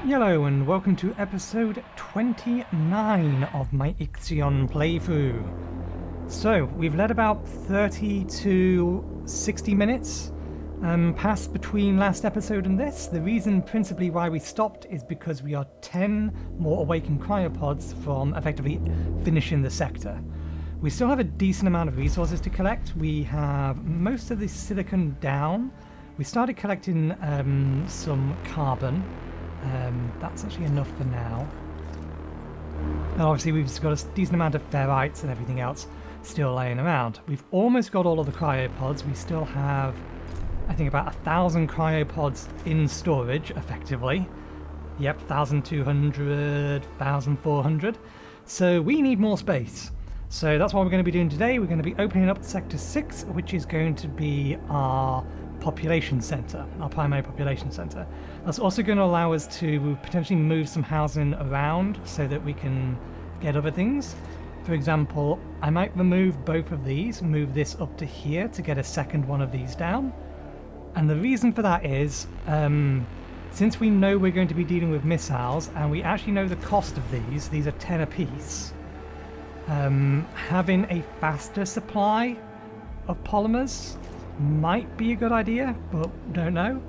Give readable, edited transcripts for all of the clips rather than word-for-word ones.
Hello and welcome to episode 29 of my IXION playthrough. So, we've led about 30 to 60 minutes past between last episode and this. The reason principally why we stopped is because we are 10 more awakened cryopods from effectively finishing the sector. We still have a decent amount of resources to collect. We have most of the silicon down. We started collecting some carbon. That's actually enough for now. And obviously we've got a decent amount of ferrites and everything else still laying around. We've almost got all of the cryopods. We still have, I think, about 1,000 cryopods in storage, effectively. Yep, 1,200, 1,400. So we need more space. So that's what we're going to be doing today. We're going to be opening up Sector 6, which is going to be our population centre, our primary population centre. That's also going to allow us to potentially move some housing around so that we can get other things. For example, I might remove both of these, move this up to here to get a second one of these down. And the reason for that is, since we know we're going to be dealing with missiles and we actually know the cost of these are 10 apiece, having a faster supply of polymers might be a good idea, but don't know.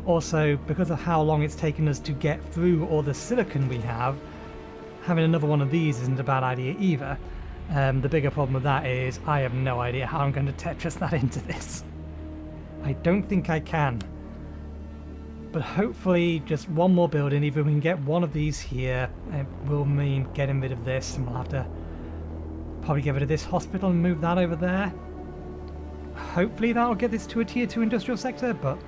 Also, because of how long it's taken us to get through all the silicon we have, having another one of these isn't a bad idea either. The bigger problem with that is I have no idea how I'm going to Tetris that into this. I don't think I can. But hopefully just one more building, either we can get one of these here, it will mean getting rid of this, and we'll have to probably get rid of this hospital and move that over there. Hopefully that'll get this to a tier 2 industrial sector, but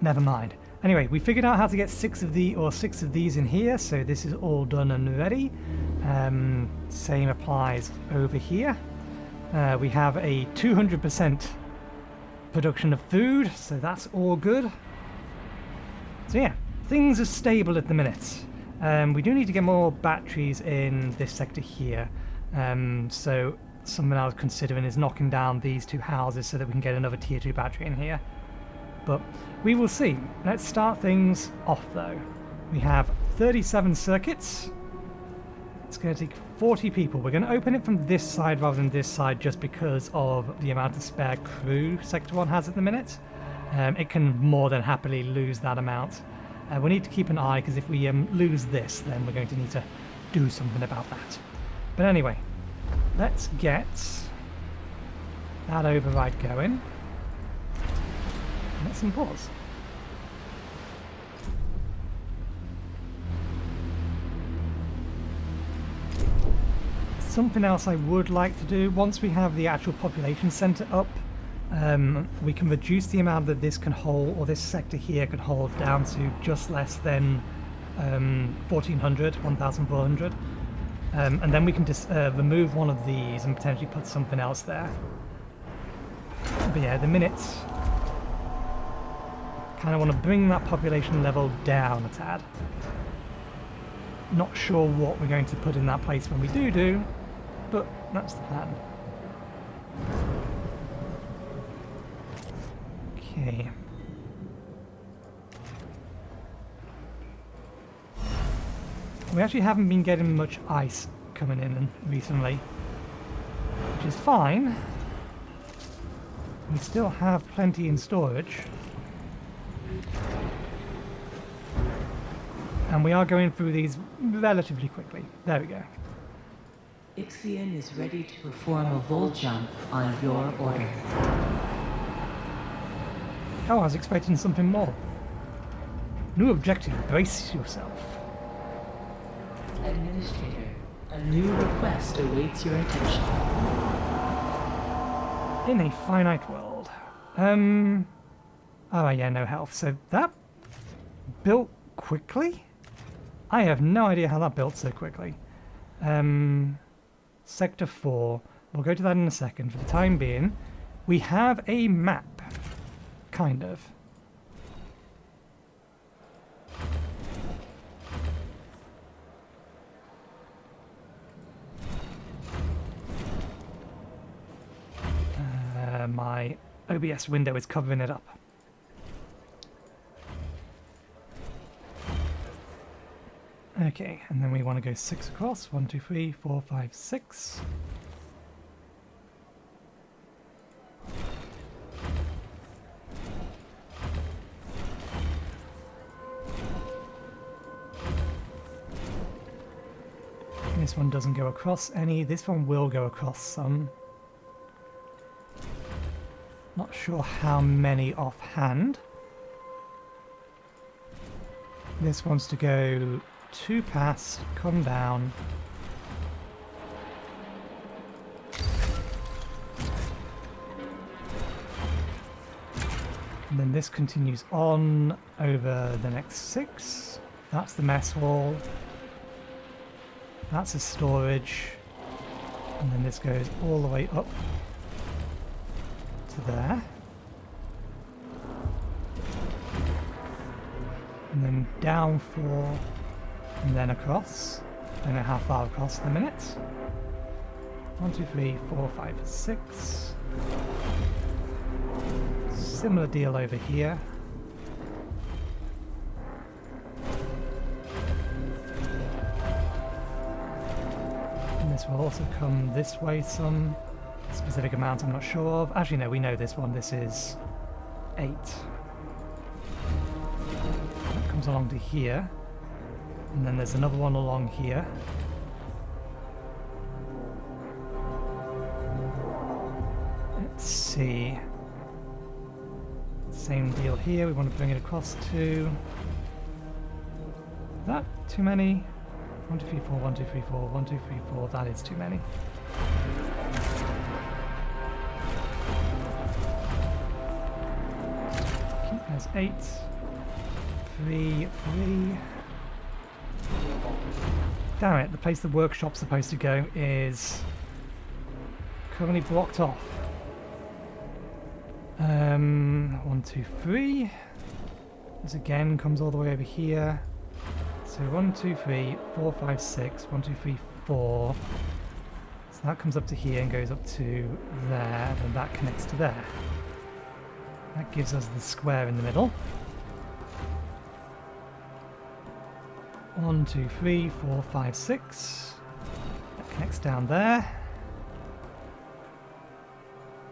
never mind. Anyway, we figured out how to get six of these in here, so this is all done and ready. Same applies over here. We have a 200% production of food, so that's all good. So yeah, things are stable at the minute. We do need to get more batteries in this sector here. So something I was considering is knocking down these two houses so that we can get another tier 2 battery in here. But we will see. Let's start things off though. We have 37 circuits. It's going to take 40 people. We're going to open it from this side rather than this side just because of the amount of spare crew Sector 1 has at the minute. It can more than happily lose that amount. We need to keep an eye because if we lose this, then we're going to need to do something about that. But anyway, let's get that override going. Let's pause. Something else I would like to do, once we have the actual population centre up, we can reduce the amount that this can hold, or this sector here can hold, down to just less than 1,400, 1,400. And then we can just remove one of these and potentially put something else there. But yeah, the minutes kind of want to bring that population level down a tad. Not sure what we're going to put in that place when we do, but that's the plan. Okay. We actually haven't been getting much ice coming in recently, which is fine. We still have plenty in storage. And we are going through these relatively quickly. There we go. IXION is ready to perform a volt jump on your order. Oh, I was expecting something more. New objective, brace yourself. Administrator, a new request awaits your attention. In a finite world. Oh yeah, no health. So that built quickly? I have no idea how that built so quickly. Sector 4. We'll go to that in a second. For the time being, we have a map. Kind of. My OBS window is covering it up. Okay, and then we want to go 6 across. 1, 2, 3, 4, 5, 6. This one doesn't go across any. This one will go across some. Not sure how many offhand. This wants to go 2 past, come down. And then this continues on over the next 6. That's the mess hall. That's a storage. And then this goes all the way up to there. And then down 4, and then across. I don't know how far across in a minute. 1, 2, 3, 4, 5, 6. Similar deal over here. And this will also come this way some specific amount I'm not sure of. Actually no, we know this one. This is 8. Comes along to here, and then there's another one along here. Let's see. Same deal here. We want to bring it across to. Is that too many? 1, 2, 3, 4, 1, 2, 3, 4, 1, 2, 3, 4. That is too many. Keep as 8. 3, 3. Damn it, the place the workshop's supposed to go is currently blocked off. 1, 2, 3. This again comes all the way over here. So 1, 2, 3, 4, 5, 6. 1, 2, 3, 4. So that comes up to here and goes up to there, and that connects to there. That gives us the square in the middle. 1, 2, 3, 4, 5, 6. That connects down there.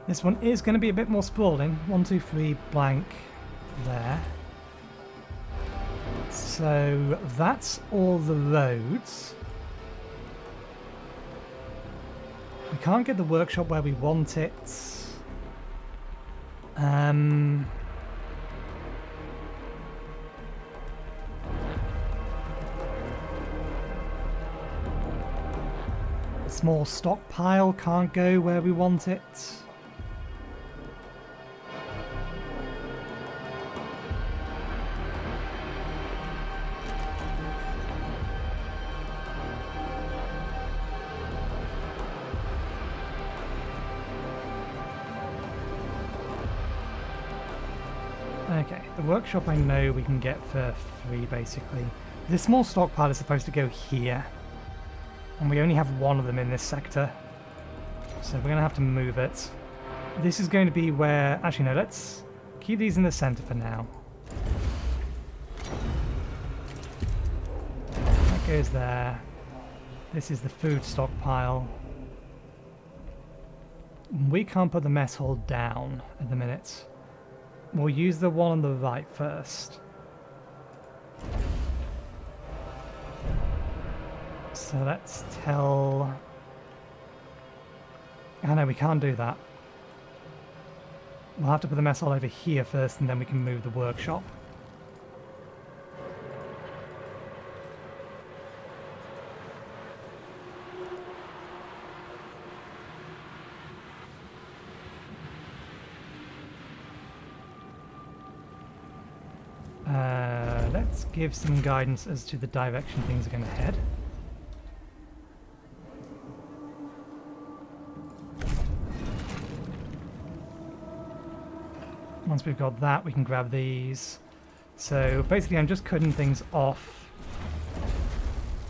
This one is going to be a bit more sprawling. 1, 2, 3, blank there. So that's all the roads. We can't get the workshop where we want it. Small stockpile can't go where we want it. Okay, the workshop I know we can get for free basically. This small stockpile is supposed to go here. And we only have one of them in this sector. So we're going to have to move it. This is going to be where... Actually, no, let's keep these in the center for now. That goes there. This is the food stockpile. We can't put the mess hall down at the minute. We'll use the one on the right first. So let's tell... Oh no, we can't do that. We'll have to put the mess hall over here first and then we can move the workshop. Let's give some guidance as to the direction things are going to head. Once we've got that, we can grab these. So basically I'm just cutting things off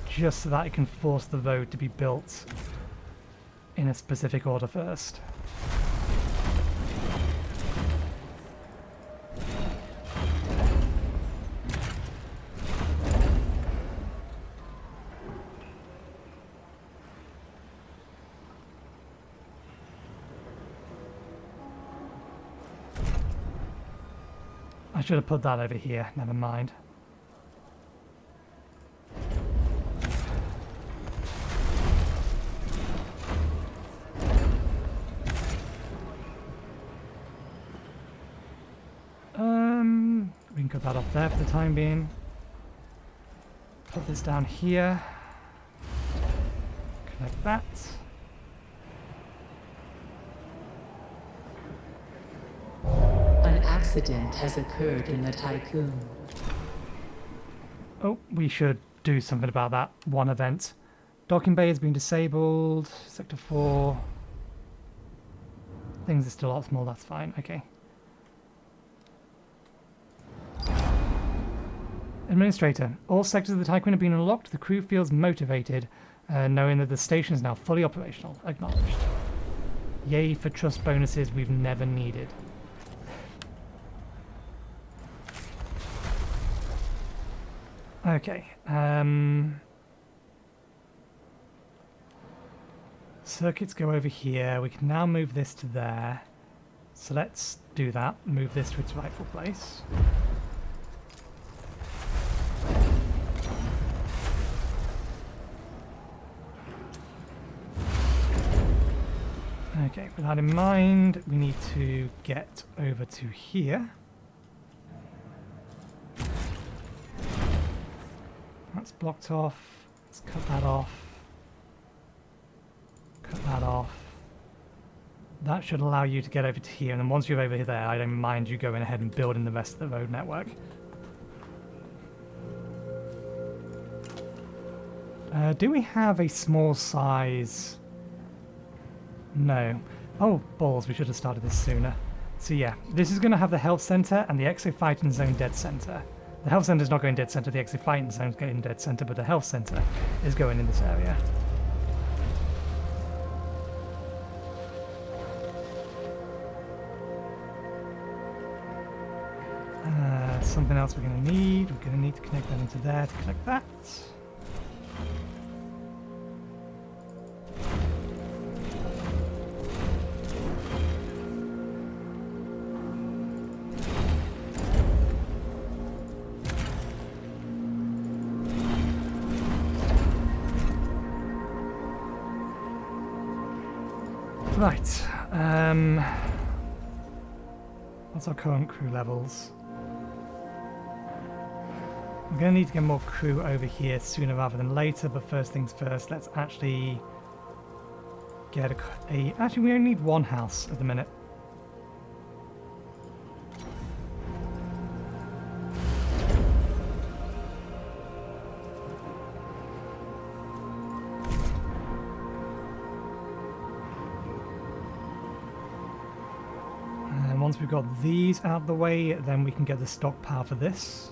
just so that I can force the road to be built in a specific order first. I should have put that over here, never mind. We can cut that off there for the time being. Put this down here. Connect that. An accident has occurred in the Tiqqen. Oh, we should do something about that one event. Docking bay has been disabled. Sector 4. Things are still optimal, that's fine. Okay. Administrator, all sectors of the Tiqqen have been unlocked. The crew feels motivated, knowing that the station is now fully operational. Acknowledged. Yay for trust bonuses we've never needed. Okay. Circuits go over here. We can now move this to there. So let's do that. Move this to its rightful place. Okay, with that in mind, we need to get over to here. That's blocked off. Let's cut that off. Cut that off. That should allow you to get over to here, and then once you're over there, I don't mind you going ahead and building the rest of the road network. Do we have a small size? No. Oh, balls, we should have started this sooner. So yeah, this is going to have the health center and the exo fighting zone dead center. The health center is not going dead center, the exo fighting zone is going dead center, but the health center is going in this area. Something else we're going to need. We're going to need to connect that into there to connect that. Right, what's our current crew levels? We're going to need to get more crew over here sooner rather than later, but first things first, let's actually get actually we only need one house at the minute. Once we've got these out of the way, then we can get the stockpile for this.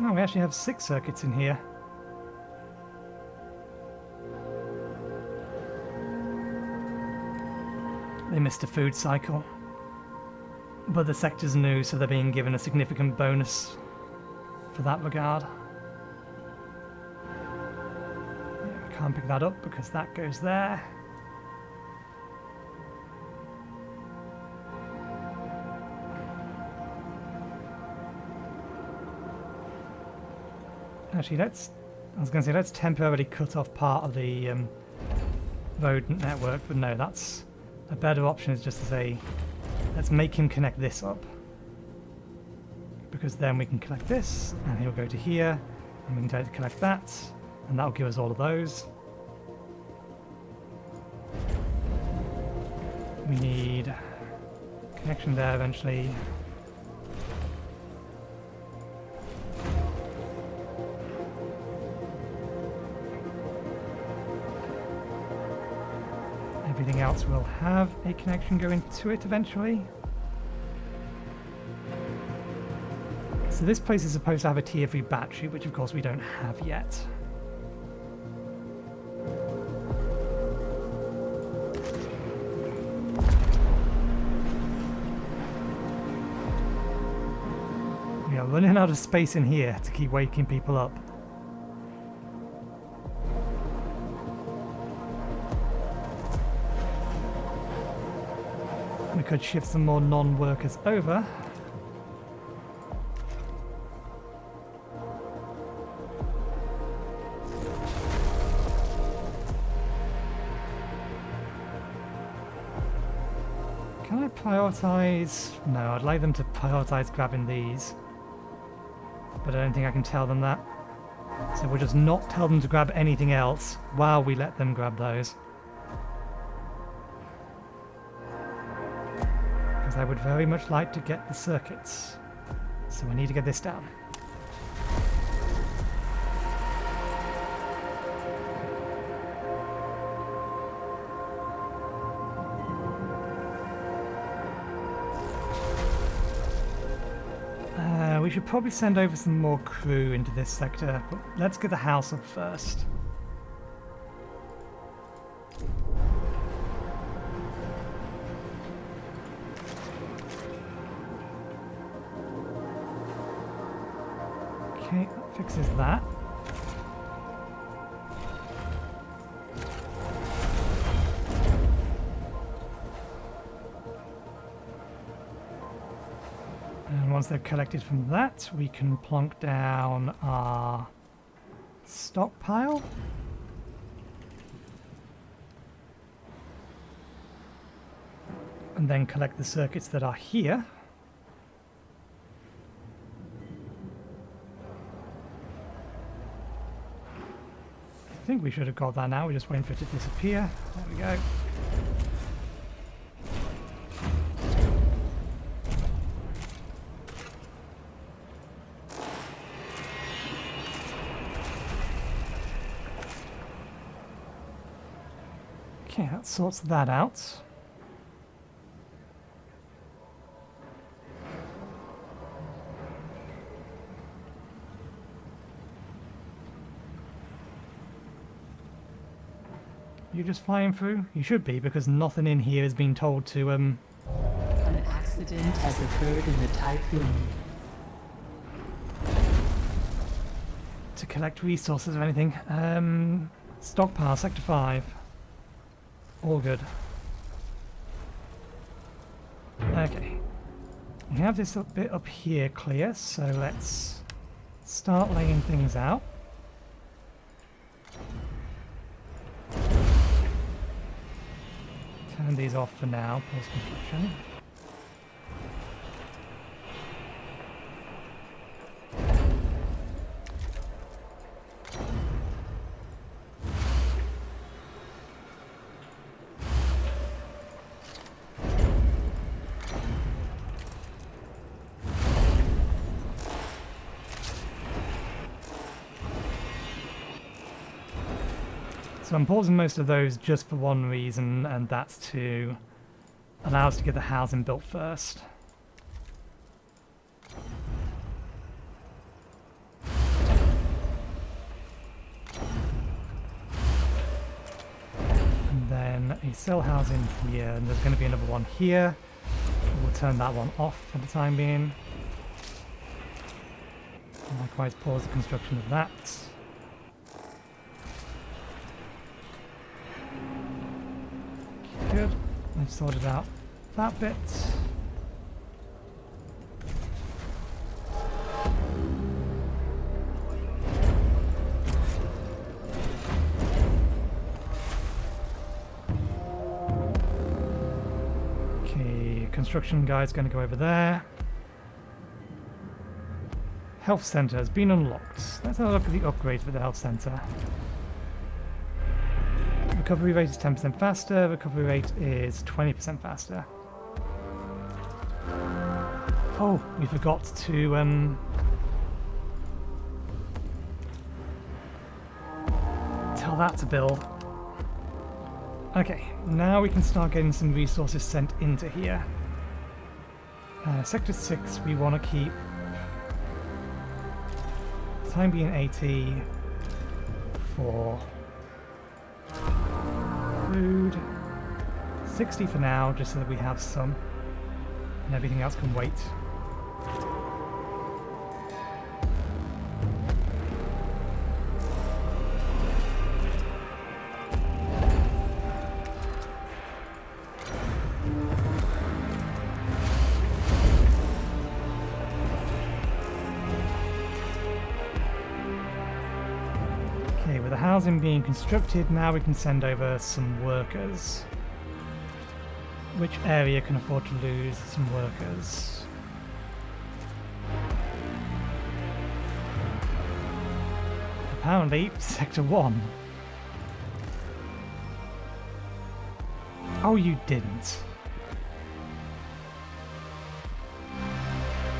Oh, we actually have 6 circuits in here. They missed a food cycle. But the sector's new, so they're being given a significant bonus for that regard. Yeah, we can't pick that up because that goes there. Actually, let's temporarily cut off part of the road network, but no, that's a better option is just to say, let's make him connect this up. Because then we can collect this, and he'll go to here, and we can try to collect that, and that'll give us all of those. We need connection there eventually. Everything else will have a connection going to it eventually. So this place is supposed to have a tier 3 battery, which of course we don't have yet. We are running out of space in here to keep waking people up. We could shift some more non-workers over. Can I prioritize? No, I'd like them to prioritize grabbing these. But I don't think I can tell them that. So we'll just not tell them to grab anything else while we let them grab those. Because I would very much like to get the circuits. So I need to get this down. We should probably send over some more crew into this sector, but let's get the house up first. Okay, that fixes that. And once they've collected from that, we can plonk down our stockpile. And then collect the circuits that are here. I think we should have got that now, we're just waiting for it to disappear. There we go. Okay, that sorts that out. You just flying through? You should be, because nothing in here has been told to, An accident has occurred in the Typhoon. to collect resources or anything. Stockpile, Sector 5. All good. Okay. We have this bit up here clear, so let's start laying things out. Turn these off for now, post-construction. So I'm pausing most of those just for one reason, and that's to allow us to get the housing built first. And then a cell housing here, and there's going to be another one here. We'll turn that one off for the time being. Likewise, pause the construction of that. Good. I've sorted out that bit. Okay, construction guy's going to go over there. Health center has been unlocked. Let's have a look at the upgrades for the health center. Recovery rate is 10% faster, recovery rate is 20% faster. Oh, we forgot to tell that to Bill. Okay, now we can start getting some resources sent into here. Sector 6 we want to keep time being 80 for food, 60 for now, just so that we have some, and everything else can wait. Okay, with the housing being constructed, now we can send over some workers. Which area can afford to lose some workers? Apparently, Sector 1. Oh, you didn't.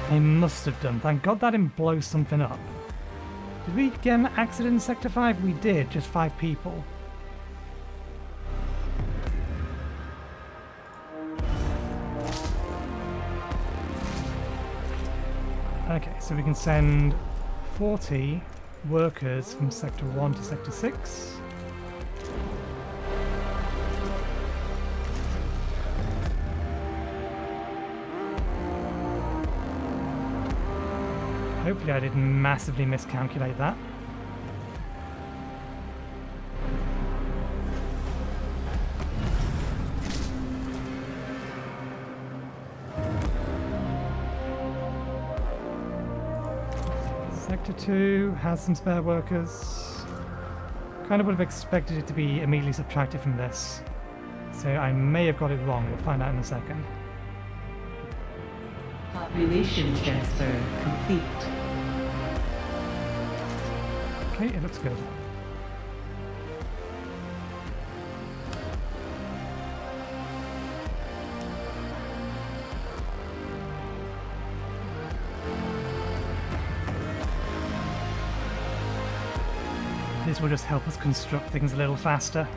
They must have done. Thank God that didn't blow something up. Did we get an accident in Sector 5? We did, just 5 people. Okay, so we can send 40 workers from Sector 1 to Sector 6. Hopefully I didn't massively miscalculate that. Sector 2 has some spare workers. Kind of would have expected it to be immediately subtracted from this. So I may have got it wrong. We'll find out in a second. Population transfer complete. Okay, it looks good. This will just help us construct things a little faster.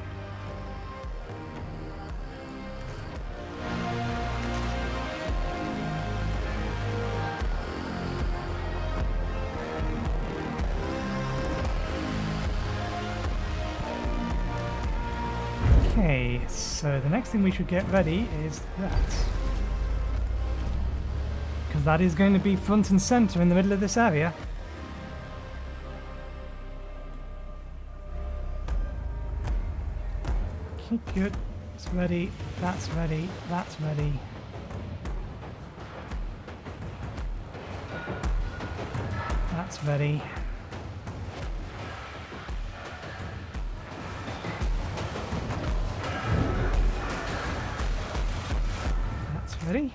Okay, so the next thing we should get ready is that. Because that is going to be front and center in the middle of this area. Okay, good. It's ready. That's ready. That's ready. That's ready. That's ready.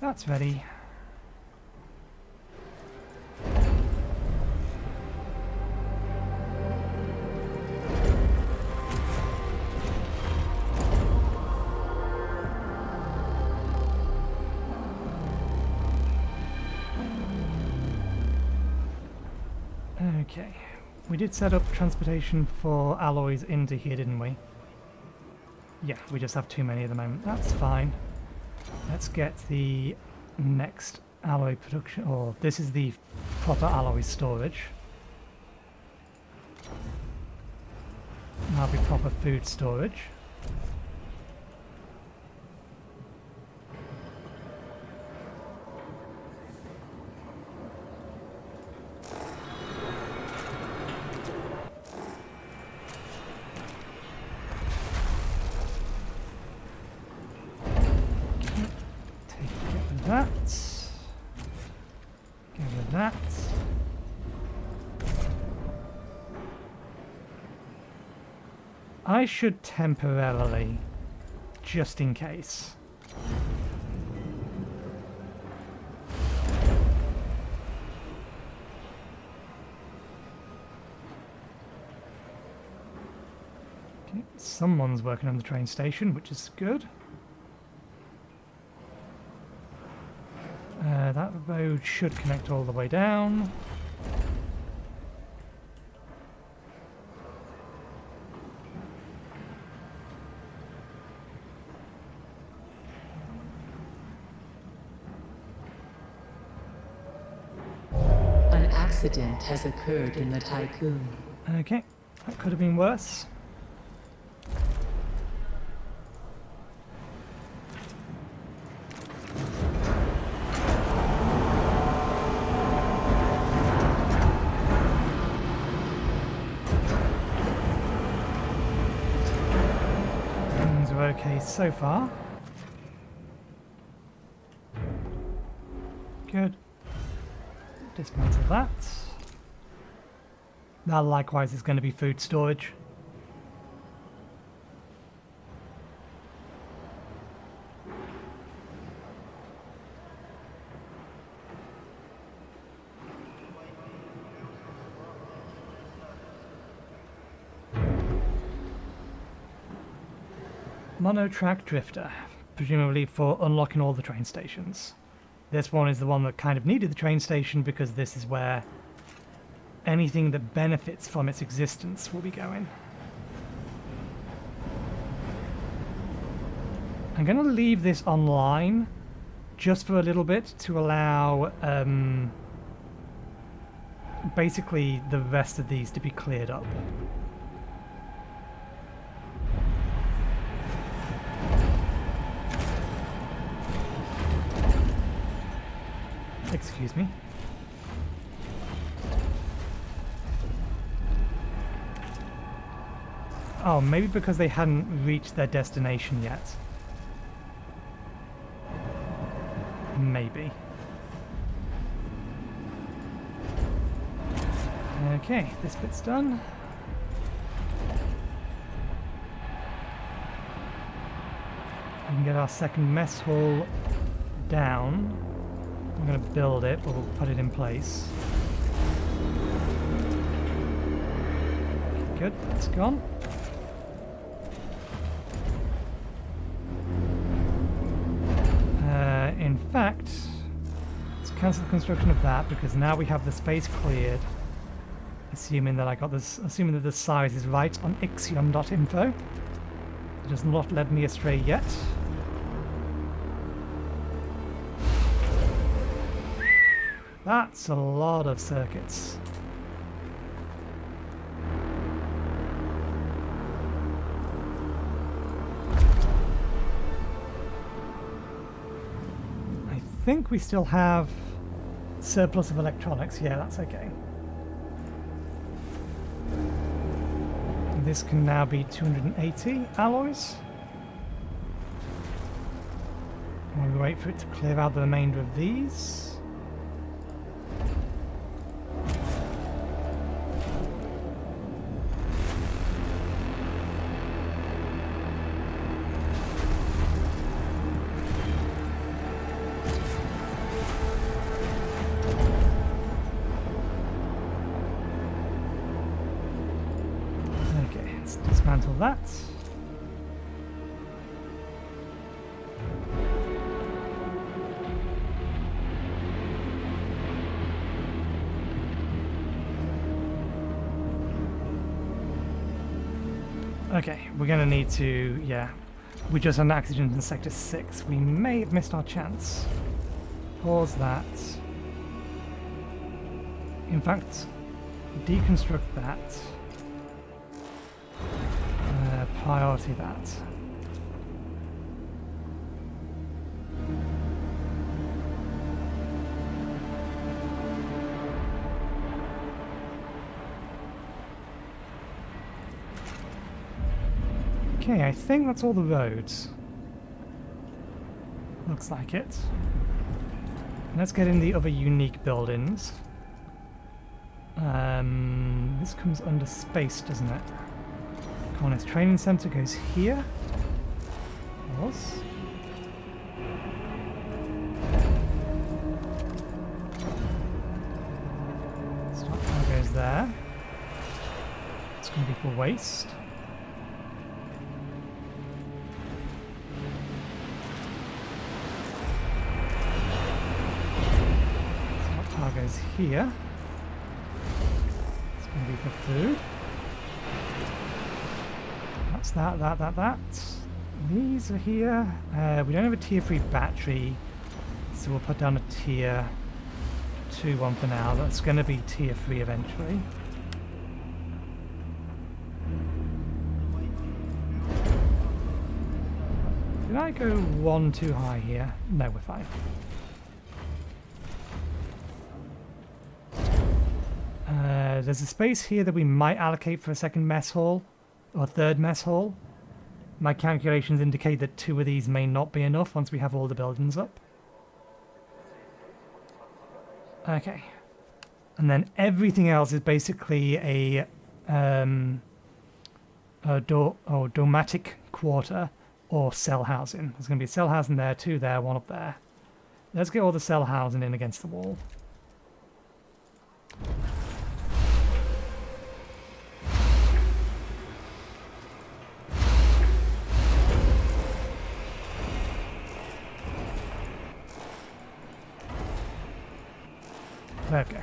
That's ready. Okay, we did set up transportation for alloys into here, didn't we? Yeah, we just have too many at the moment. That's fine. Let's get the next alloy production, or this is the proper alloy storage. That'll be proper food storage. That. I should temporarily, just in case. Okay, someone's working on the train station, which is good. That road should connect all the way down. An accident has occurred in the Tiqqen. Okay, that could have been worse. Okay, so far. Good. Dismantle that. That likewise is going to be food storage. Monotrack Drifter, presumably for unlocking all the train stations. This one is the one that kind of needed the train station because this is where anything that benefits from its existence will be going. I'm going to leave this online just for a little bit to allow basically the rest of these to be cleared up. Excuse me. Oh, maybe because they hadn't reached their destination yet. Maybe. Okay, this bit's done. We can get our second mess hall down. I'm going to build it, but we'll put it in place. Good, that's gone. In fact, let's cancel the construction of that because now we have the space cleared. Assuming that I got this, assuming that the size is right on IXION.info. It has not led me astray yet. That's a lot of circuits. I think we still have surplus of electronics. Yeah, that's okay. This can now be 280 alloys. While we wait for it to clear out the remainder of these. Dismantle that. Okay, we're going to need to, yeah. We just had an accident in Sector 6. We may have missed our chance. Pause that. In fact, deconstruct that. Priority that. Okay, I think that's all the roads. Looks like it. Let's get in the other unique buildings. This comes under space, doesn't it? Colonist Training Center goes here. Pause. Stockpile goes there. It's going to be for waste. Stockpile goes here. It's going to be for food. That's that. These are here. We don't have a tier 3 battery, so we'll put down a tier 2 one for now. That's going to be tier 3 eventually. Did I go one too high here? No, we're fine. There's a space here that we might allocate for a second mess hall. Or third mess hall. My calculations indicate that 2 of these may not be enough once we have all the buildings up. Okay. And then everything else is basically a domatic quarter or cell housing. There's going to be a cell housing there, 2 there, 1 up there. Let's get all the cell housing in against the wall. Okay.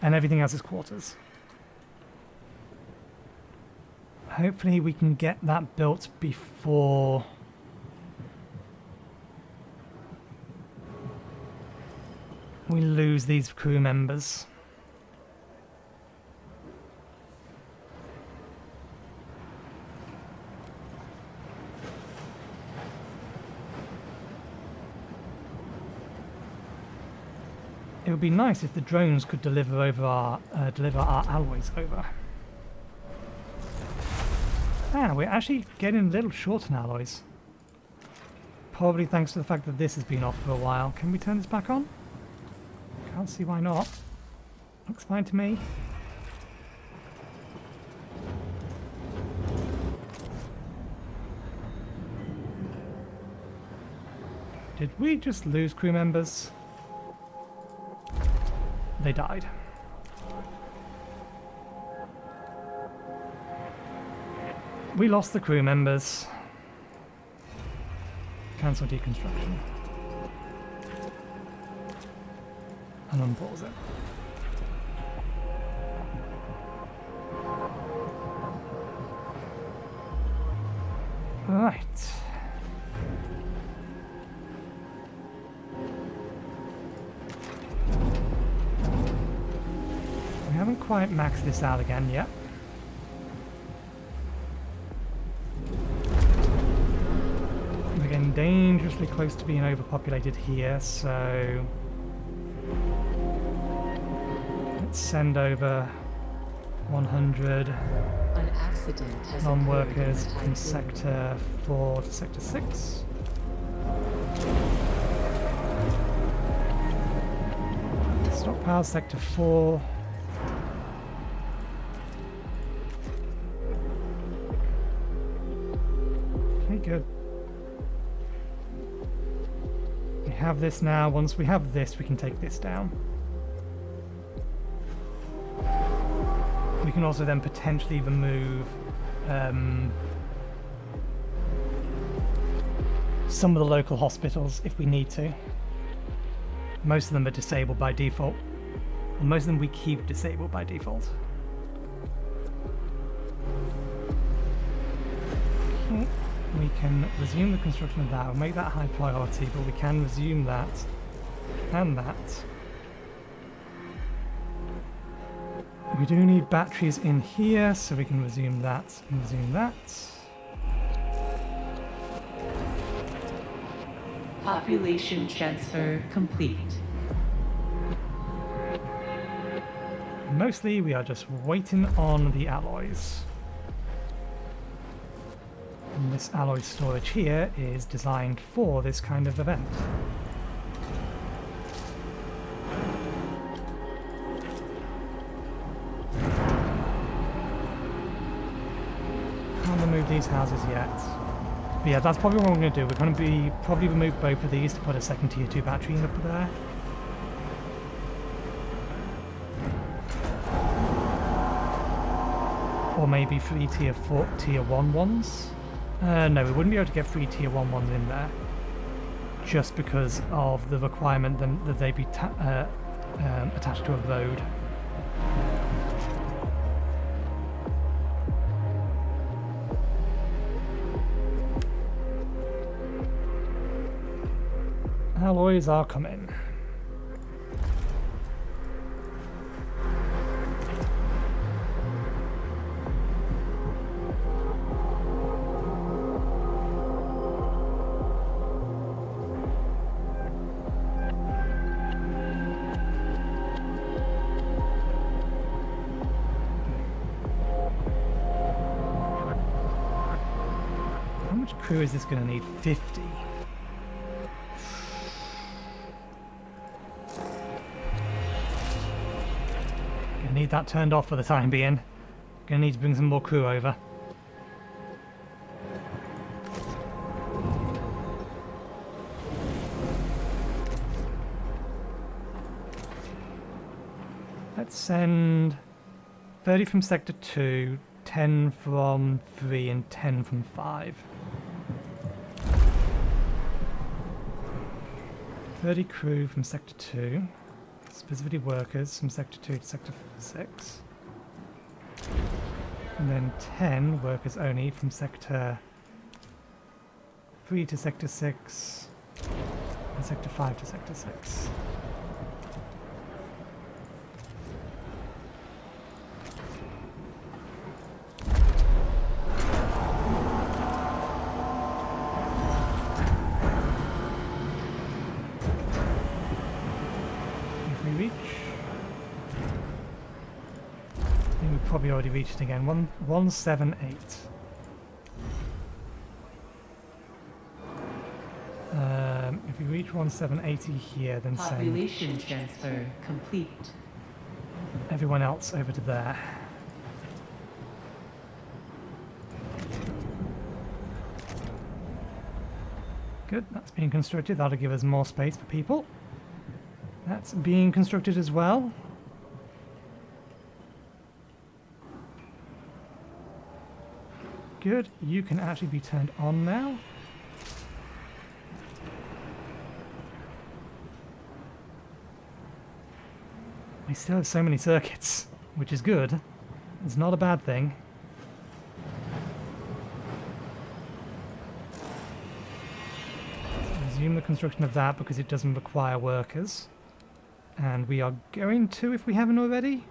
And everything else is quarters. Hopefully we can get that built before we lose these crew members. It would be nice if the drones could deliver our alloys over. Ah, we're actually getting a little short on alloys. Probably thanks to the fact that this has been off for a while. Can we turn this back on? Can't see why not. Looks fine to me. Did we just lose crew members? They died. We lost the crew members. Cancel deconstruction. And unpause it. Right. We haven't quite maxed this out again yet. We're getting dangerously close to being overpopulated here, so let's send over 100 An accident has non-workers occurred in from the Sector 4 to Sector 6. Stockpile Sector 4. Okay, good. We have this now. Once we have this, we can take this down. We can also then potentially remove some of the local hospitals if we need to. Most of them are disabled by default. And most of them we keep disabled by default. Okay, we can resume the construction of that. We'll make that high priority, but we can resume that and that. We do need batteries in here, so we can resume that and resume that. Population transfer complete. Mostly we are just waiting on the alloys. And this alloy storage here is designed for this kind of event. Can't remove these houses yet. But yeah, that's probably what we're going to do. We're going to probably remove both of these to put a second tier 2 battery up there. Or maybe 3 tier 1 ones. No, we wouldn't be able to get 3 tier 1 ones in there. Just because of the requirement that they be attached to a road. Alloys are coming. How much crew is this going to need? 50. that turned off for the time being. Gonna need to bring some more crew over. Let's send 30 from Sector 2, 10 from 3, and 10 from 5. 30 crew from Sector 2, specifically workers from Sector 2 to Sector 6. And then 10 workers only from Sector 3 to Sector 6, and Sector 5 to Sector 6. Probably already reached it again. 178. If we reach 1780 here, then population transfer complete. Everyone else over to there. Good, that's being constructed. That'll give us more space for people. That's being constructed as well. Good, you can actually be turned on now. We still have so many circuits, which is good. It's not a bad thing. Resume the construction of that because it doesn't require workers. And we are going to if we haven't already.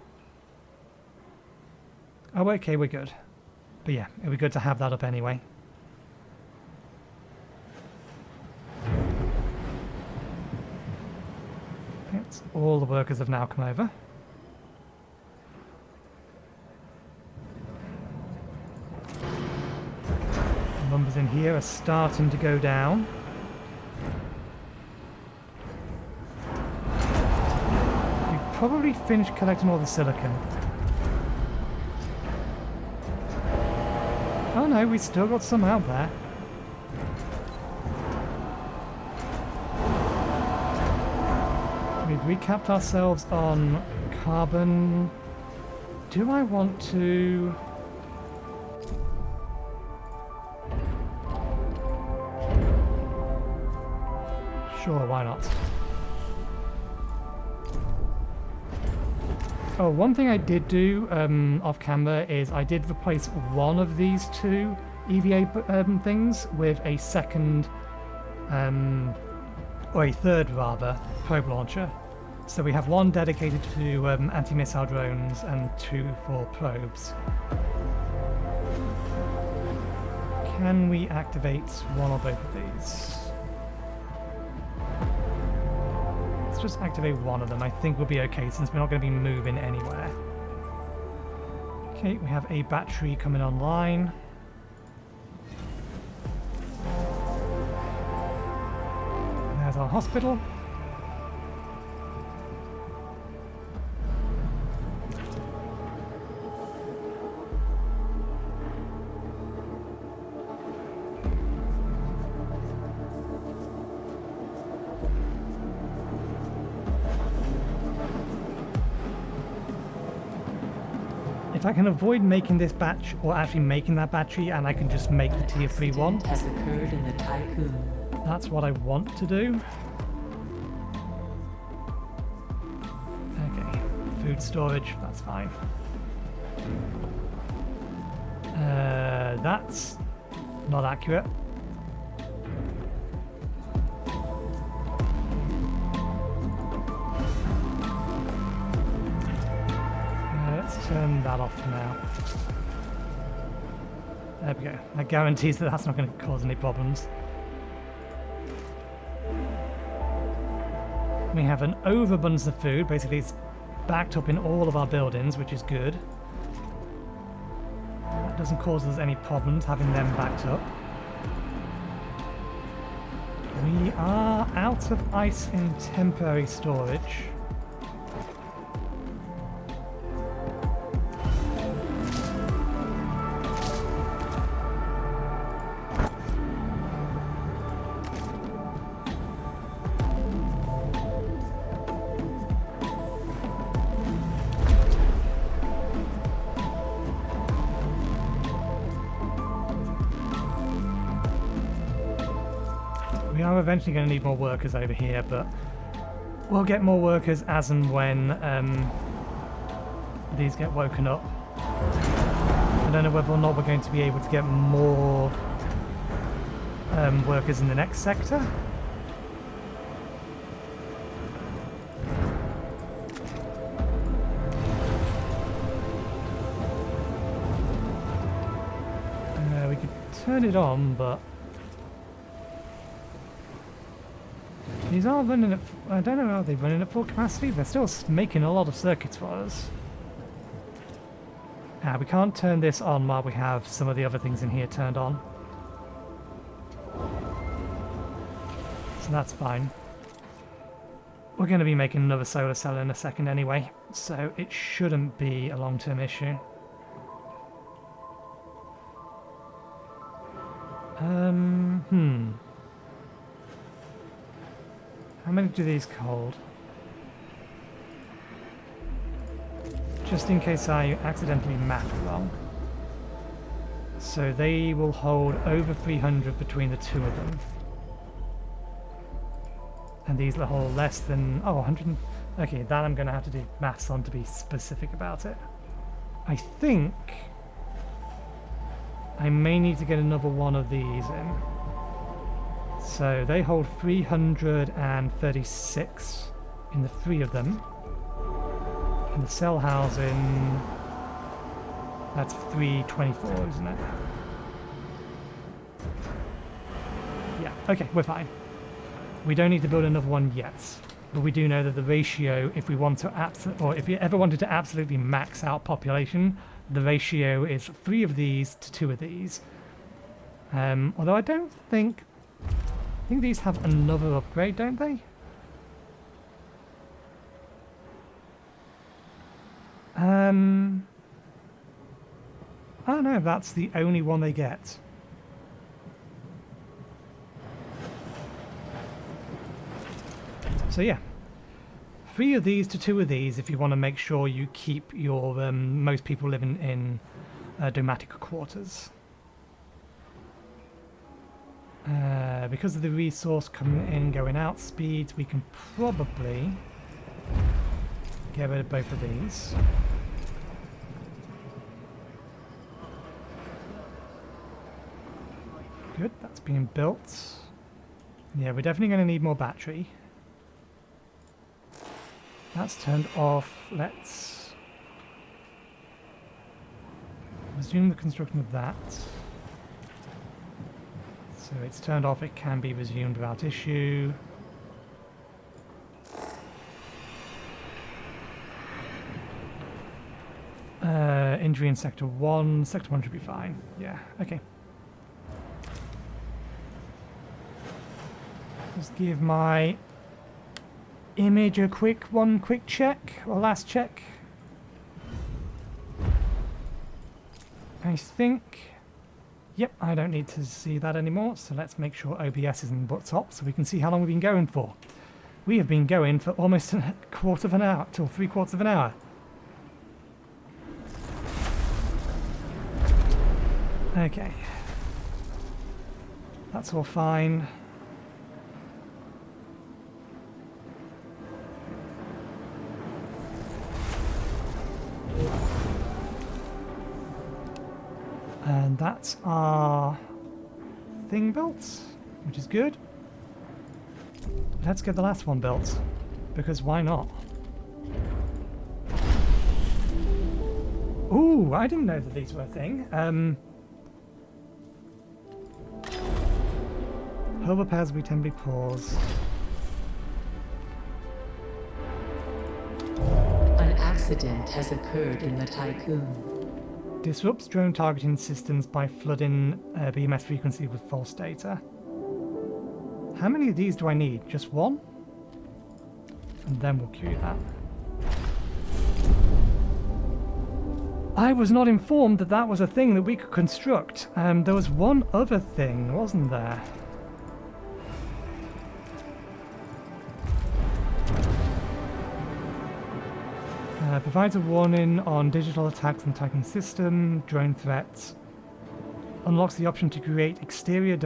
Oh, okay, we're good. But yeah, it would be good to have that up anyway. That's all the workers have now come over. The numbers in here are starting to go down. We've probably finished collecting all the silicon. Oh no, we still got some out there. We've recapped ourselves on carbon. Do I want to... Sure, why not? Oh, one thing I did do off camera is I did replace one of these two EVA things with a second, or a third rather, probe launcher. So we have one dedicated to anti-missile drones and two for probes. Can we activate one or both of these? Just activate one of them. I think we'll be okay since we're not going to be moving anywhere. Okay, we have a battery coming online. There's our hospital. If I can avoid making this batch, or actually making that battery, and I can just make the tier 3 one. Has occurred in the Tiqqen. That's what I want to do. Okay, food storage, that's fine. That's not accurate. Turn that off now. There we go. That guarantees that that's not going to cause any problems. We have an overabundance of food. Basically, it's backed up in all of our buildings, which is good. That doesn't cause us any problems having them backed up. We are out of ice in temporary storage. are eventually going to need more workers over here, but we'll get more workers as and when these get woken up. I don't know whether or not we're going to be able to get more workers in the next sector. We could turn it on, but these are running at... I don't know, are they running at full capacity? They're still making a lot of circuits for us. We can't turn this on while we have some of the other things in here turned on. So that's fine. We're going to be making another solar cell in a second anyway, so it shouldn't be a long-term issue. How many do these hold? Just in case I accidentally mapped wrong. So they will hold over 300 between the two of them. And these will hold less than... oh, 100... okay, that I'm going to have to do maths on to be specific about it. I think I may need to get another one of these in. So they hold 336 in the three of them. And the cell housing, that's 324, isn't it? Yeah, okay, we're fine. We don't need to build another one yet, but we do know that the ratio, if we want to or if you ever wanted to absolutely max out population, the ratio is 3 of these to 2 of these. Although I don't think... I think these have another upgrade, don't they? Oh no, that's the only one they get. So yeah, 3 of these to 2 of these if you want to make sure you keep your most people living in domatic quarters. Because of the resource coming in, going out speeds, we can probably get rid of both of these. Good, that's being built. Yeah, we're definitely going to need more battery. That's turned off. Let's resume the construction of that. So it's turned off, it can be resumed without issue. Injury in Sector 1. Sector 1 should be fine. Yeah, okay. Just give my image a quick check, or last check. I think... yep, I don't need to see that anymore, so let's make sure OBS is in the top so we can see how long we've been going for. We have been going for almost a quarter of an hour, till 3/4 of an hour. Okay. That's all fine. And that's our thing built, which is good. Let's get the last one built, because why not? Ooh, I didn't know that these were a thing. Hull repairs we temporarily pause. An accident has occurred in the Tiqqen. Disrupts drone targeting systems by flooding BMS frequency with false data. How many of these do I need? Just one? And then we'll queue that. I was not informed that that was a thing that we could construct. There was one other thing, wasn't there? Provides a warning on digital attacks and Tiqqen system, drone threats. Unlocks the option to create an exterior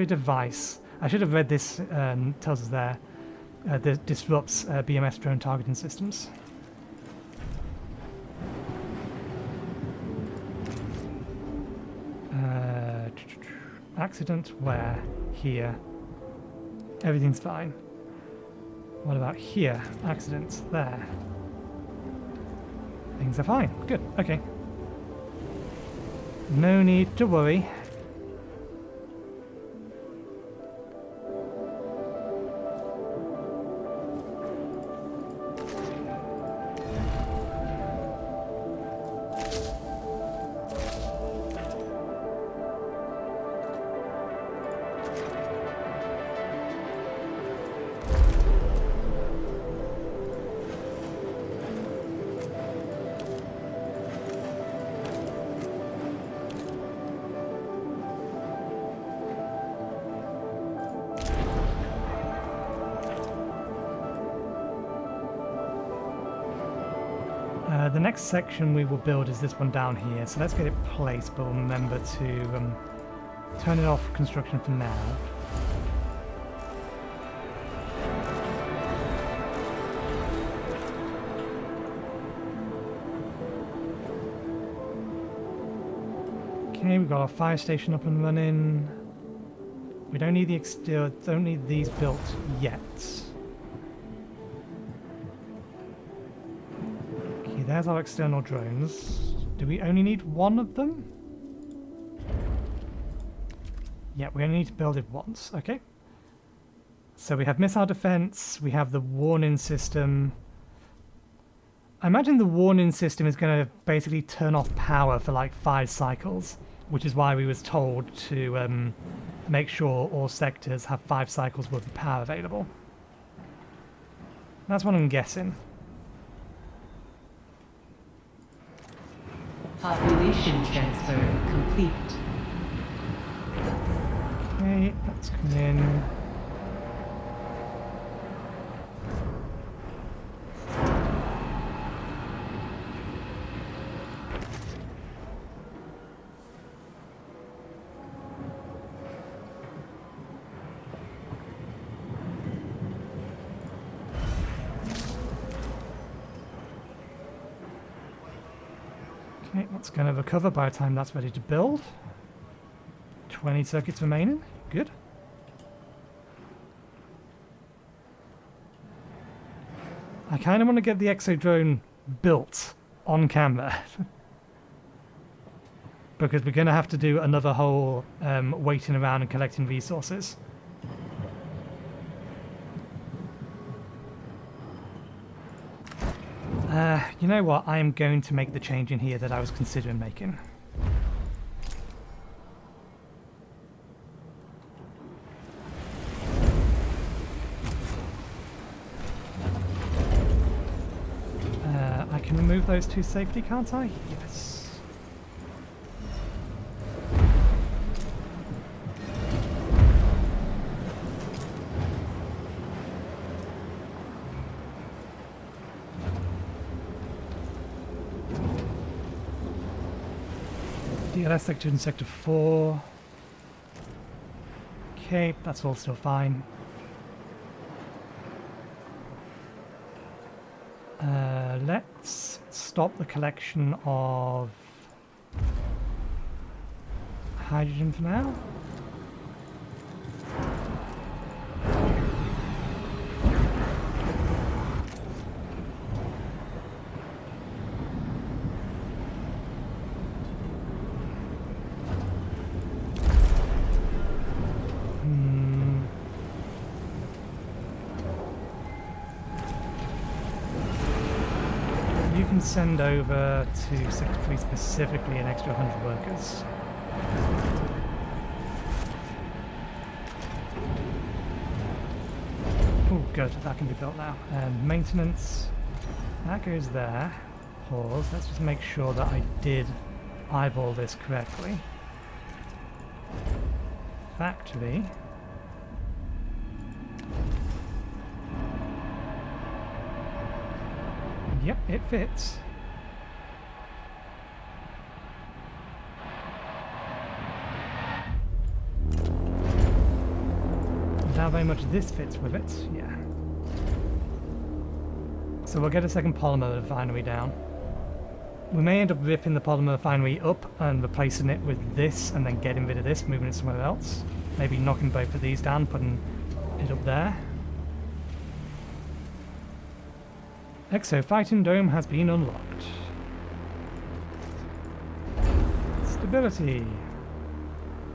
device I should have read this. Tells us there that disrupts BMS drone targeting systems. Accident where? Here. Everything's fine. What about here? Accidents there. Things are fine. Good. Okay. No need to worry. The next section we will build is this one down here, so let's get it placed, but remember to turn it off construction for now. Okay, we've got our fire station up and running. We don't need the exterior, don't need these built yet. There's our external drones. Do we only need one of them? Yeah, we only need to build it once. Okay. So we have missile defense, we have the warning system. I imagine the warning system is going to basically turn off power for like 5 cycles, which is why we was told to make sure all sectors have 5 cycles worth of power available. That's what I'm guessing. Population transfer complete. Okay, let's come in. Okay, that's going to recover by the time that's ready to build. 20 circuits remaining. Good. I kind of want to get the exo drone built on camera. Because we're going to have to do another whole waiting around and collecting resources. You know what? I am going to make the change in here that I was considering making. I can remove those 2 safely, can't I? Yes. DLS sector in sector 4. Okay, that's all still fine. Let's stop the collection of hydrogen for now. Send over to Sector 3 specifically an extra 100 workers. Oh, good, that can be built now. And maintenance, that goes there. Pause, let's just make sure that I did eyeball this correctly. Factory. Yep, it fits. how very much this fits with it. Yeah. So we'll get a second polymer refinery down. We may end up ripping the polymer refinery up and replacing it with this and then getting rid of this, moving it somewhere else. Maybe knocking both of these down, putting it up there. Exo Fighting Dome has been unlocked. Stability.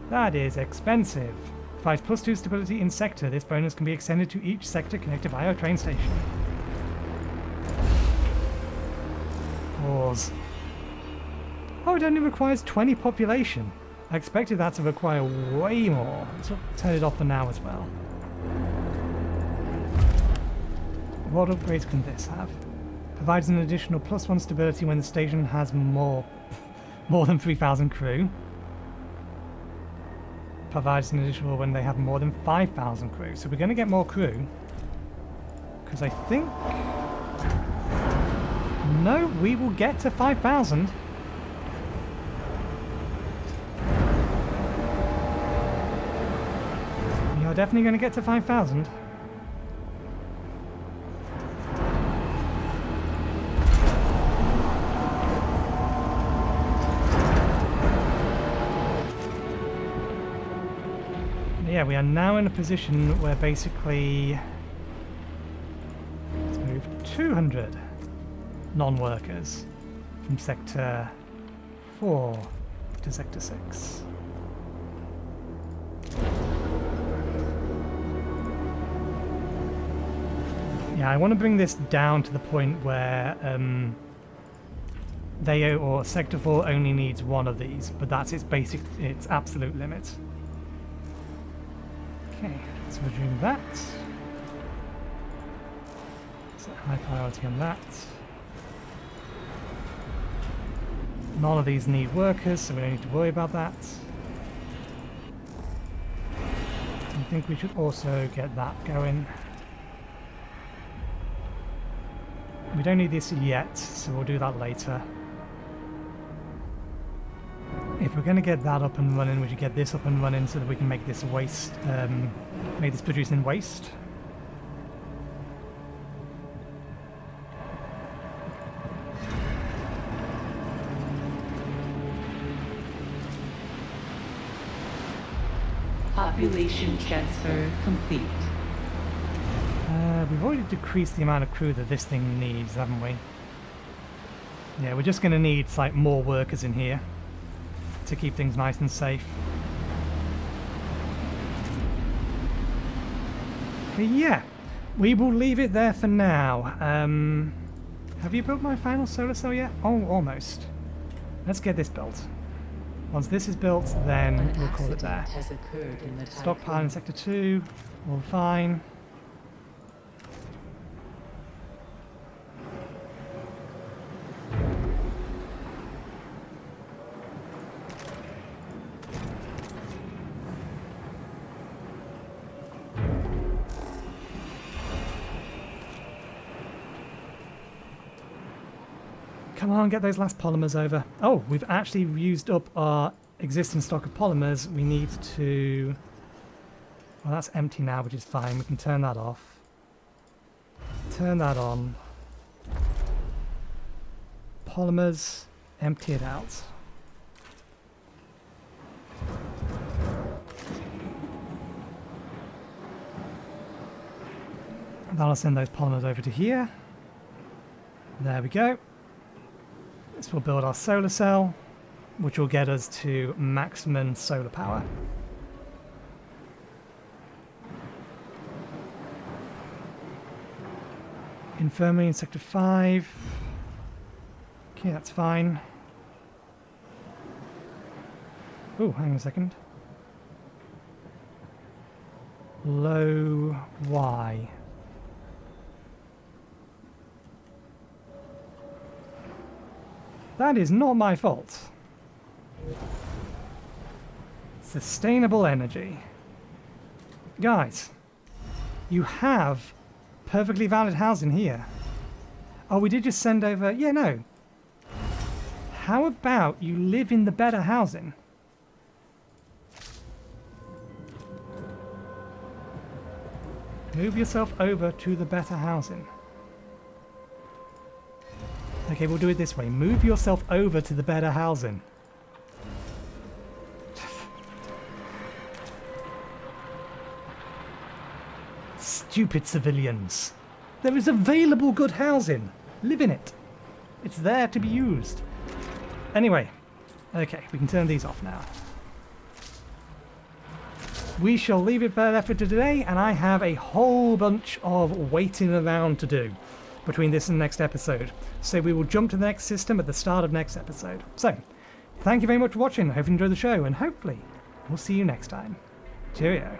That is expensive. Provides +2 stability in sector. This bonus can be extended to each sector connected via a train station. Pause. Oh, it only requires 20 population. I expected that to require way more. So turn it off for now as well. What upgrades can this have? Provides an additional +1 stability when the station has more than 3,000 crew. Provides an additional when they have more than 5,000 crew. So we're going to get more crew. Because I think... No, we will get to 5,000. We are definitely going to get to 5,000. Yeah, we are now in a position where basically... Let's move 200 non-workers from Sector 4 to Sector 6. Yeah, I want to bring this down to the point where Sector 4 only needs one of these, but that's its absolute limit. Okay, let's resume that. Set high priority on that. None of these need workers, so we don't need to worry about that. I think we should also get that going. We don't need this yet, so we'll do that later. If we're going to get that up and running, we should get this up and running so that we can make this make this producing waste. Population transfer complete. We've already decreased the amount of crew that this thing needs, haven't we? Yeah, we're just going to need like more workers in here to keep things nice and safe. But yeah, we will leave it there for now. Have you built my final solar cell yet? Oh, almost. Let's get this built. Once this is built, then we'll call it there. Stockpile in Sector 2, all fine. Come on, get those last polymers over. Oh, we've actually used up our existing stock of polymers. We need to... Well, that's empty now, which is fine. We can turn that off. Turn that on. Polymers, empty it out. That'll send those polymers over to here. There we go. This will build our solar cell, which will get us to maximum solar power. Infirmary in Sector 5. Okay, that's fine. Oh, hang on a second. Low Y. That is not my fault. Sustainable energy. Guys, you have perfectly valid housing here. Oh, we did just send over... Yeah, no. How about you live in the better housing? Move yourself over to the better housing. Okay, we'll do it this way. Move yourself over to the better housing. Stupid civilians. There is available good housing. Live in it. It's there to be used. Anyway, okay, we can turn these off now. We shall leave it there for today, and I have a whole bunch of waiting around to do between this and next episode. So we will jump to the next system at the start of next episode. So, thank you very much for watching. I hope you enjoyed the show, and hopefully we'll see you next time. Cheerio.